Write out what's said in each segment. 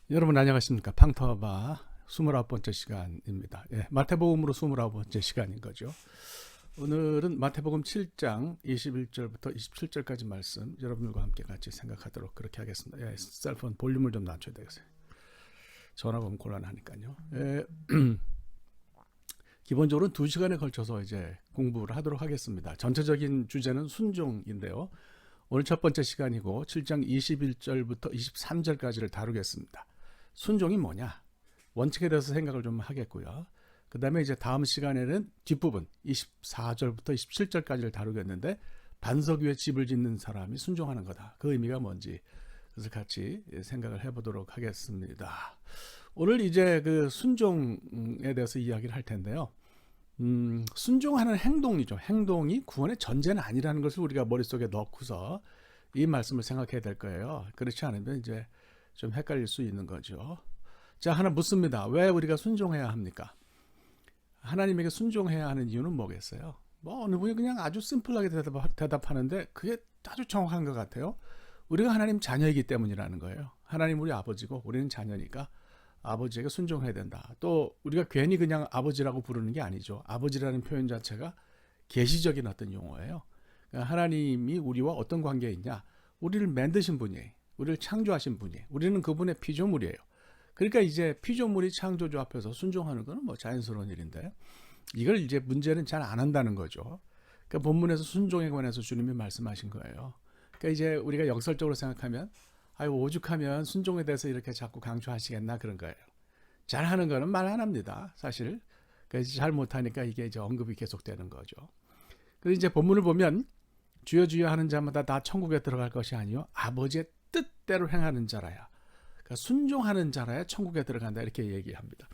여러분 안녕하십니까. 팡터바 29번째 시간입니다. 마태복음으로 29번째 시간인 거죠. 오늘은 마태복음 7장 21절부터 27절까지 말씀 여러분들과 함께 같이 생각하도록 그렇게 하겠습니다. 셀폰 볼륨을 좀 낮춰야 되겠어요. 전화가 오면 곤란하니까요. 기본적으로 2시간에 걸쳐서 이제 공부를 하도록 하겠습니다. 전체적인 주제는 순종인데요. 오늘 첫 번째 시간이고 7장 21절부터 23절까지를 다루겠습니다. 순종이 뭐냐? 원칙에 대해서 생각을 좀 하겠고요. 그 다음에 이제 다음 시간에는 뒷부분 24절부터 27절까지를 다루겠는데, 반석 위에 집을 짓는 사람이 순종하는 거다. 그 의미가 뭔지 그래서 같이 생각을 해보도록 하겠습니다. 오늘 이제 그 순종에 대해서 이야기를 할 텐데요. 순종하는 행동이죠. 행동이 구원의 전제는 아니라는 것을 우리가 머릿속에 넣고서 이 말씀을 생각해야 될 거예요. 그렇지 않으면 이제 좀 헷갈릴 수 있는 거죠. 자, 하나 묻습니다. 왜 우리가 순종해야 합니까? 하나님에게 순종해야 하는 이유는 뭐겠어요? 어느 분이 그냥 아주 심플하게 대답하는데 그게 아주 정확한 것 같아요. 우리가 하나님 자녀이기 때문이라는 거예요. 하나님 우리 아버지고 우리는 자녀니까 아버지에게 순종해야 된다. 또 우리가 괜히 그냥 아버지라고 부르는 게 아니죠. 아버지라는 표현 자체가 계시적인 어떤 용어예요. 그러니까 하나님이 우리와 어떤 관계에 있냐? 우리를 만드신 분이에요. 우리를 창조하신 분이에요. 우리는 그분의 피조물이에요. 그러니까 이제 피조물이 창조주 앞에서 순종하는 것은 뭐 자연스러운 일인데, 이걸 이제 문제는 잘 안 한다는 거죠. 그러니까 본문에서 순종에 관해서 주님이 말씀하신 거예요. 그러니까 이제 우리가 역설적으로 생각하면 오죽하면 순종에 대해서 이렇게 자꾸 강조하시겠나 그런 거예요. 잘하는 거는 말 안 합니다. 사실. 그래서 잘 못하니까 이게 이제 언급이 계속되는 거죠. 그래서 이제 본문을 보면 주여 주여 하는 자마다 다 천국에 들어갈 것이 아니요 아버지의 뜻대로 행하는 자라야. 그러니까 순종하는 자라야 천국에 들어간다 이렇게 얘기합니다.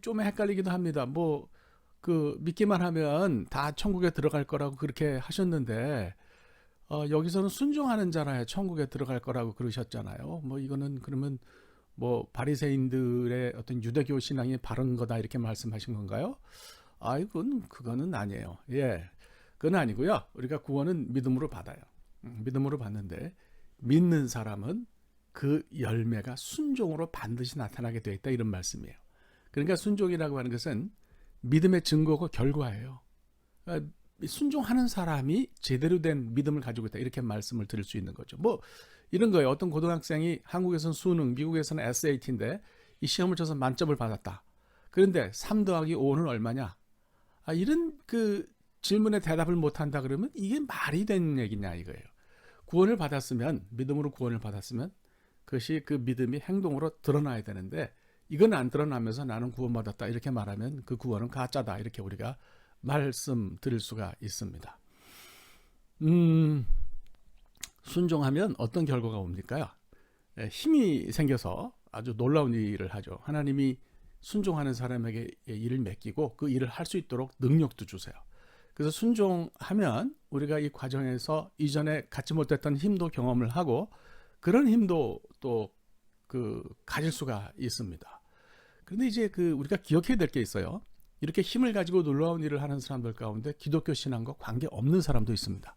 좀 헷갈리기도 합니다. 믿기만 하면 다 천국에 들어갈 거라고 그렇게 하셨는데 여기서는 순종하는 자라야 천국에 들어갈 거라고 그러셨잖아요. 이거는 그러면 바리새인들의 어떤 유대교 신앙이 바른 거다 이렇게 말씀하신 건가요? 그거는 아니에요. 그건 아니고요. 우리가 구원은 믿음으로 받아요. 믿음으로 받는데 믿는 사람은 그 열매가 순종으로 반드시 나타나게 되어 있다 이런 말씀이에요. 그러니까 순종이라고 하는 것은 믿음의 증거고 결과예요. 순종하는 사람이 제대로 된 믿음을 가지고 있다 이렇게 말씀을 드릴 수 있는 거죠. 이런 거예요. 어떤 고등학생이 한국에서는 수능, 미국에서는 SAT인데 이 시험을 쳐서 만점을 받았다. 그런데 3 더하기 5는 얼마냐? 이런 그 질문에 대답을 못한다 그러면 이게 말이 되는 얘기냐 이거예요. 구원을 받았으면, 믿음으로 구원을 받았으면 그것이 그 믿음이 행동으로 드러나야 되는데, 이건 안 드러나면서 나는 구원받았다 이렇게 말하면 그 구원은 가짜다 이렇게 우리가 말씀드릴 수가 있습니다. 순종하면 어떤 결과가 옵니까요? 힘이 생겨서 아주 놀라운 일을 하죠. 하나님이 순종하는 사람에게 일을 맡기고 그 일을 할 수 있도록 능력도 주세요. 그래서 순종하면 우리가 이 과정에서 이전에 갖지 못했던 힘도 경험을 하고 그런 힘도 또 가질 수가 있습니다. 그런데 이제 우리가 기억해야 될 게 있어요. 이렇게 힘을 가지고 놀라운 일을 하는 사람들 가운데 기독교 신앙과 관계없는 사람도 있습니다.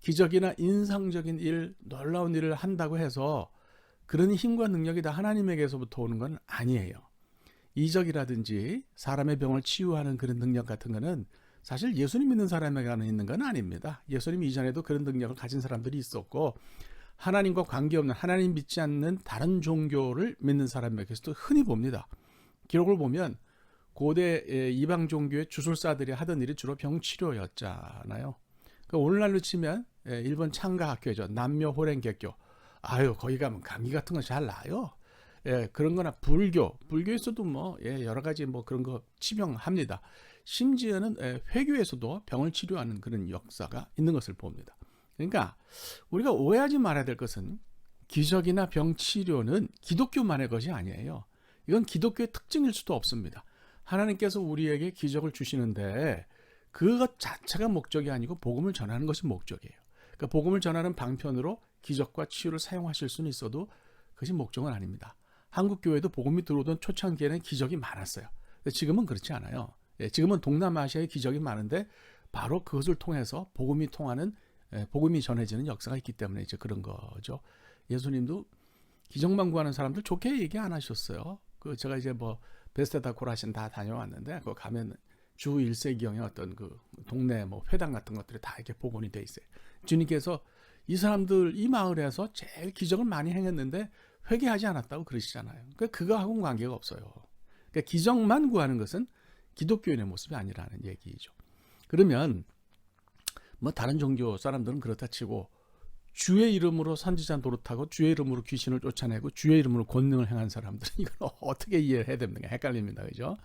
기적이나 인상적인 일, 놀라운 일을 한다고 해서 그런 힘과 능력이 다 하나님에게서부터 오는 건 아니에요. 이적이라든지 사람의 병을 치유하는 그런 능력 같은 거는 사실 예수님 믿는 사람에게만 있는 건 아닙니다. 예수님 이전에도 그런 능력을 가진 사람들이 있었고, 하나님과 관계없는, 하나님 믿지 않는 다른 종교를 믿는 사람에게서도 흔히 봅니다. 기록을 보면 고대 이방 종교의 주술사들이 하던 일이 주로 병치료였잖아요. 오늘날로 치면 일본 창가 학교죠. 남묘호랭개교. 거기 가면 감기 같은 거 잘 나요. 그런 거나 불교에서도 여러 가지 그런 거 치명합니다. 심지어는 회교에서도 병을 치료하는 그런 역사가 있는 것을 봅니다. 그러니까 우리가 오해하지 말아야 될 것은 기적이나 병 치료는 기독교만의 것이 아니에요. 이건 기독교의 특징일 수도 없습니다. 하나님께서 우리에게 기적을 주시는데 그것 자체가 목적이 아니고 복음을 전하는 것이 목적이에요. 그러니까 복음을 전하는 방편으로 기적과 치유를 사용하실 수는 있어도 그것이 목적은 아닙니다. 한국 교회도 복음이 들어오던 초창기에는 기적이 많았어요. 지금은 그렇지 않아요. 지금은 동남아시아에 기적이 많은데 바로 그것을 통해서 복음이 전해지는 역사가 있기 때문에 이제 그런 거죠. 예수님도 기적만 구하는 사람들 좋게 얘기 안 하셨어요. 그 제가 이제 뭐 베스데다 고라신 다 다녀왔는데 그 가면 주 일세기형의 어떤 그 동네 뭐 회당 같은 것들이 다 이렇게 복원이 돼 있어요. 주님께서 이 사람들 이 마을에서 제일 기적을 많이 행했는데 회개하지 않았다고 그러시잖아요. 그러니까 그거하고는 관계가 없어요. 그러니까 기적만 구하는 것은 기독교인의 모습이 아니라는 얘기죠. 그러면 뭐 다른 종교 사람들은 그렇다 치고 주의 이름으로 선지자 노릇하고 주의 이름으로 귀신을 쫓아내고 주의 이름으로 권능을 행한 사람들은 이걸 어떻게 이해해야 됩니까? 헷갈립니다. 그죠?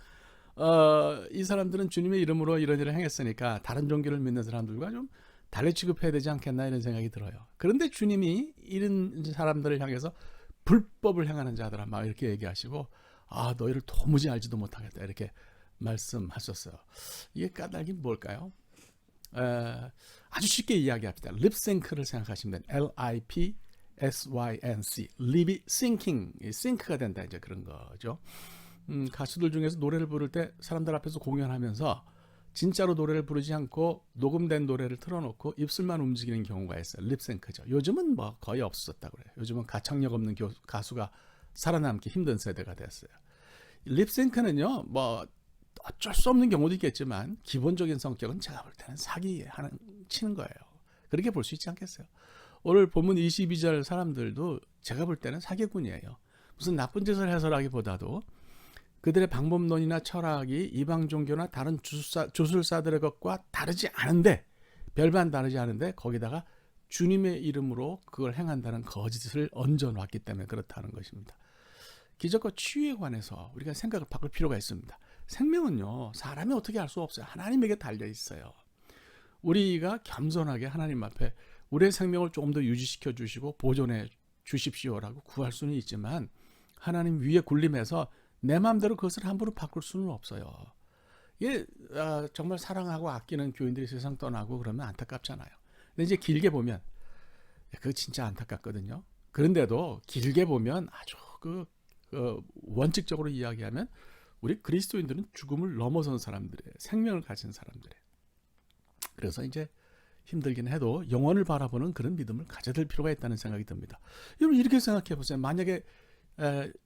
이 사람들은 주님의 이름으로 이런 일을 행했으니까 다른 종교를 믿는 사람들과 좀 달리 취급해야 되지 않겠나 이런 생각이 들어요. 그런데 주님이 이런 사람들을 향해서 불법을 행하는 자들아 막 이렇게 얘기하시고 너희를 도무지 알지도 못하겠다 이렇게 말씀하셨어요. 이게 까닭이 뭘까요? 아주 쉽게 이야기합니다. 립싱크를 생각하시면 돼요. L-I-P-S-Y-N-C 립이 싱킹, 싱크가 된다 이제 그런 거죠. 가수들 중에서 노래를 부를 때 사람들 앞에서 공연하면서 진짜로 노래를 부르지 않고 녹음된 노래를 틀어놓고 입술만 움직이는 경우가 있어요. 립싱크죠. 요즘은 뭐 거의 없어졌다고 그래요. 요즘은 가창력 없는 가수가 살아남기 힘든 세대가 됐어요. 립싱크는요, 뭐 어쩔 수 없는 경우도 있겠지만 기본적인 성격은 제가 볼 때는 치는 거예요. 그렇게 볼 수 있지 않겠어요? 오늘 본문 22절 사람들도 제가 볼 때는 사기꾼이에요. 무슨 나쁜 짓을 해서라기보다도 그들의 방법론이나 철학이 이방 종교나 다른 주술사들의 것과 다르지 않은데 별반 다르지 않은데 거기다가 주님의 이름으로 그걸 행한다는 거짓을 얹어놨기 때문에 그렇다는 것입니다. 기적과 치유에 관해서 우리가 생각을 바꿀 필요가 있습니다. 생명은요, 사람이 어떻게 알 수 없어요. 하나님에게 달려 있어요. 우리가 겸손하게 하나님 앞에 우리의 생명을 조금 더 유지시켜 주시고 보존해 주십시오라고 구할 수는 있지만 하나님 위에 군림해서 내 마음대로 그것을 함부로 바꿀 수는 없어요. 이게 정말 사랑하고 아끼는 교인들이 세상 떠나고 그러면 안타깝잖아요. 근데 이제 길게 보면 그거 진짜 안타깝거든요. 그런데도 길게 보면 아주 원칙적으로 이야기하면 우리 그리스도인들은 죽음을 넘어선 사람들이에요. 생명을 가진 사람들이에요. 그래서 이제 힘들긴 해도 영원을 바라보는 그런 믿음을 가져야 될 필요가 있다는 생각이 듭니다. 여러분 이렇게 생각해 보세요. 만약에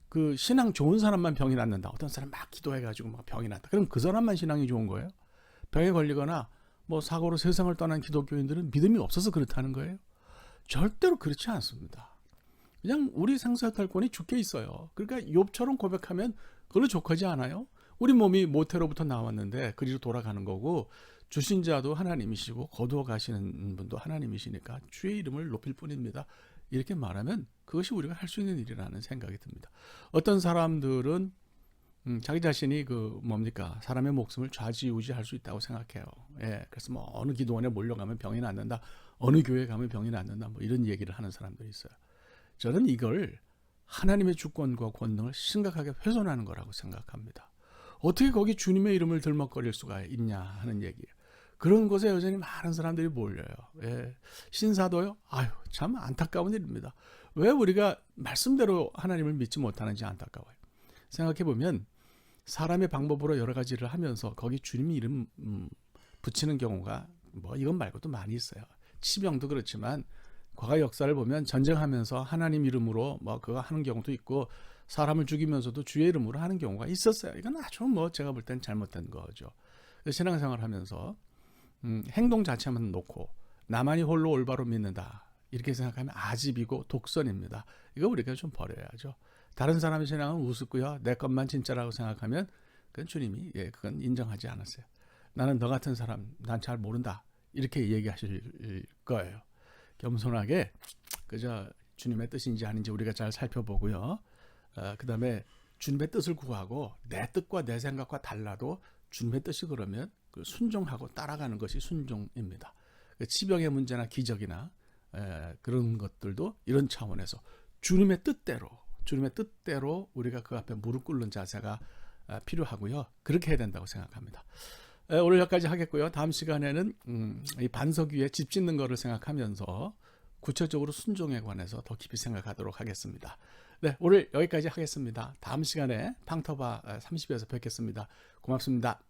그 신앙 좋은 사람만 병이 낫는다. 어떤 사람 막 기도해가지고 막 병이 낫다. 그럼 그 사람만 신앙이 좋은 거예요? 병에 걸리거나 뭐 사고로 세상을 떠난 기독교인들은 믿음이 없어서 그렇다는 거예요? 절대로 그렇지 않습니다. 그냥 우리 생사탈권이 주께 있어요. 그러니까 욥처럼 고백하면 그걸로 족하지 않아요? 우리 몸이 모태로부터 나왔는데 그리로 돌아가는 거고 주신 자도 하나님이시고 거두어 가시는 분도 하나님이시니까 주의 이름을 높일 뿐입니다. 이렇게 말하면 그것이 우리가 할 수 있는 일이라는 생각이 듭니다. 어떤 사람들은 자기 자신이 사람의 목숨을 좌지우지할 수 있다고 생각해요. 예, 그래서 뭐 어느 기도원에 몰려가면 병이 낫는다, 어느 교회 가면 병이 낫는다, 뭐 이런 얘기를 하는 사람들이 있어요. 저는 이걸 하나님의 주권과 권능을 심각하게 훼손하는 거라고 생각합니다. 어떻게 거기 주님의 이름을 들먹거릴 수가 있냐 하는 얘기예요. 그런 곳에 여전히 많은 사람들이 몰려요. 예. 신사도요? 참 안타까운 일입니다. 왜 우리가 말씀대로 하나님을 믿지 못하는지 안타까워요. 생각해보면 사람의 방법으로 여러 가지를 하면서 거기 주님 이름 붙이는 경우가 뭐 이건 말고도 많이 있어요. 치병도 그렇지만 과거 역사를 보면 전쟁하면서 하나님 이름으로 뭐 그거 하는 경우도 있고 사람을 죽이면서도 주의 이름으로 하는 경우가 있었어요. 이건 아주 제가 볼 땐 잘못된 거죠. 신앙생활 하면서 행동 자체만 놓고 나만이 홀로 올바로 믿는다 이렇게 생각하면 아집이고 독선입니다. 이거 우리가 좀 버려야죠. 다른 사람의 신앙은 우습고요. 내 것만 진짜라고 생각하면 그건 주님이 그건 인정하지 않았어요. 나는 너 같은 사람 난 잘 모른다 이렇게 얘기하실 거예요. 겸손하게 그저 주님의 뜻인지 아닌지 우리가 잘 살펴보고요. 그 다음에 주님의 뜻을 구하고 내 뜻과 내 생각과 달라도 주님의 뜻이 그러면 순종하고 따라가는 것이 순종입니다. 치병의 문제나 기적이나 그런 것들도 이런 차원에서 주님의 뜻대로 우리가 그 앞에 무릎 꿇는 자세가 필요하고요. 그렇게 해야 된다고 생각합니다. 오늘 여기까지 하겠고요. 다음 시간에는 이 반석 위에 집 짓는 거를 생각하면서 구체적으로 순종에 관해서 더 깊이 생각하도록 하겠습니다. 네, 오늘 여기까지 하겠습니다. 다음 시간에 팡터바 30에서 뵙겠습니다. 고맙습니다.